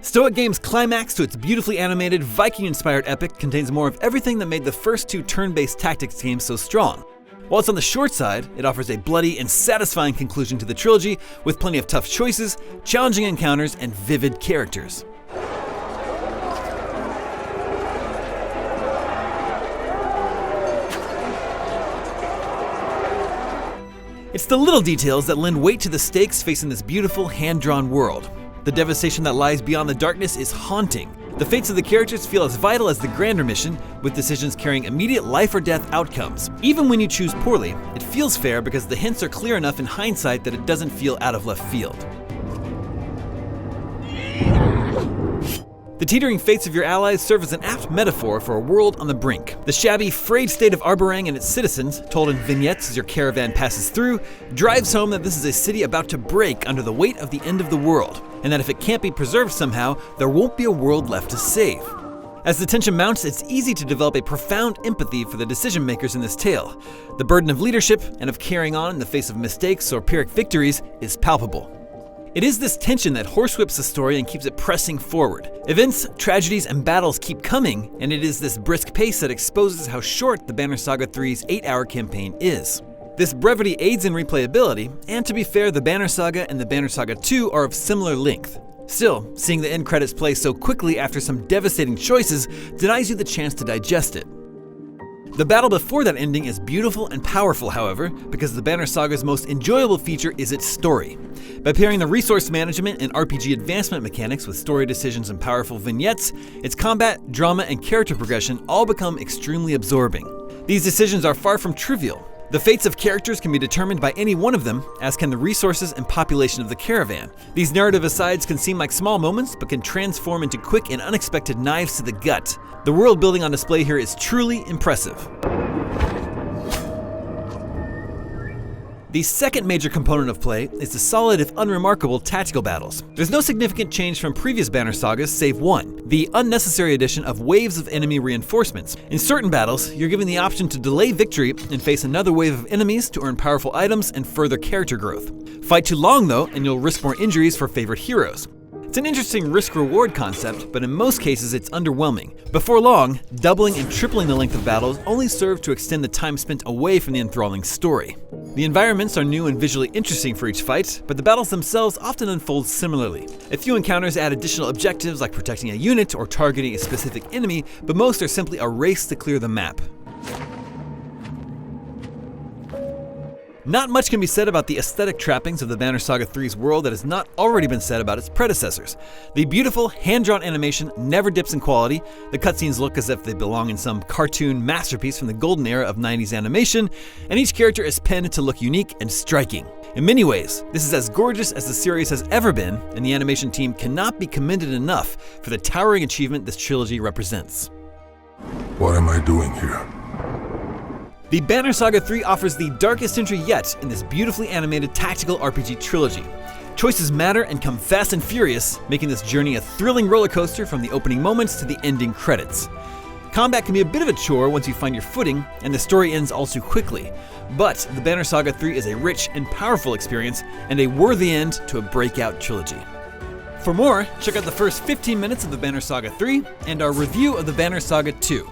Stoic Games' climax to its beautifully animated, Viking-inspired epic contains more of everything that made the first two turn-based tactics games so strong. While it's on the short side, it offers a bloody and satisfying conclusion to the trilogy with plenty of tough choices, challenging encounters, and vivid characters. It's the little details that lend weight to the stakes facing this beautiful, hand-drawn world. The devastation that lies beyond the darkness is haunting. The fates of the characters feel as vital as the grander mission, with decisions carrying immediate life or death outcomes. Even when you choose poorly, it feels fair because the hints are clear enough in hindsight that it doesn't feel out of left field. The teetering fates of your allies serve as an apt metaphor for a world on the brink. The shabby, frayed state of Arborang and its citizens, told in vignettes as your caravan passes through, drives home that this is a city about to break under the weight of the end of the world, and that if it can't be preserved somehow, there won't be a world left to save. As the tension mounts, it's easy to develop a profound empathy for the decision makers in this tale. The burden of leadership and of carrying on in the face of mistakes or Pyrrhic victories is palpable. It is this tension that horsewhips the story and keeps it pressing forward. Events, tragedies, and battles keep coming, and it is this brisk pace that exposes how short the Banner Saga 3's 8-hour campaign is. This brevity aids in replayability, and to be fair, the Banner Saga and the Banner Saga 2 are of similar length. Still, seeing the end credits play so quickly after some devastating choices denies you the chance to digest it. The battle before that ending is beautiful and powerful, however, because the Banner Saga's most enjoyable feature is its story. By pairing the resource management and RPG advancement mechanics with story decisions and powerful vignettes, its combat, drama, and character progression all become extremely absorbing. These decisions are far from trivial. The fates of characters can be determined by any one of them, as can the resources and population of the caravan. These narrative asides can seem like small moments, but can transform into quick and unexpected knives to the gut. The world building on display here is truly impressive. The second major component of play is the solid if unremarkable tactical battles. There's no significant change from previous Banner Sagas save one, the unnecessary addition of waves of enemy reinforcements. In certain battles, you're given the option to delay victory and face another wave of enemies to earn powerful items and further character growth. Fight too long though, and you'll risk more injuries for favorite heroes. It's an interesting risk-reward concept, but in most cases it's underwhelming. Before long, doubling and tripling the length of battles only serve to extend the time spent away from the enthralling story. The environments are new and visually interesting for each fight, but the battles themselves often unfold similarly. A few encounters add additional objectives like protecting a unit or targeting a specific enemy, but most are simply a race to clear the map. Not much can be said about the aesthetic trappings of the Banner Saga 3's world that has not already been said about its predecessors. The beautiful, hand-drawn animation never dips in quality, the cutscenes look as if they belong in some cartoon masterpiece from the golden era of 90s animation, and each character is penned to look unique and striking. In many ways, this is as gorgeous as the series has ever been, and the animation team cannot be commended enough for the towering achievement this trilogy represents. What am I doing here? The Banner Saga 3 offers the darkest entry yet in this beautifully animated tactical RPG trilogy. Choices matter and come fast and furious, making this journey a thrilling roller coaster from the opening moments to the ending credits. Combat can be a bit of a chore once you find your footing, and the story ends all too quickly. But the Banner Saga 3 is a rich and powerful experience, and a worthy end to a breakout trilogy. For more, check out the first 15 minutes of the Banner Saga 3 and our review of the Banner Saga 2.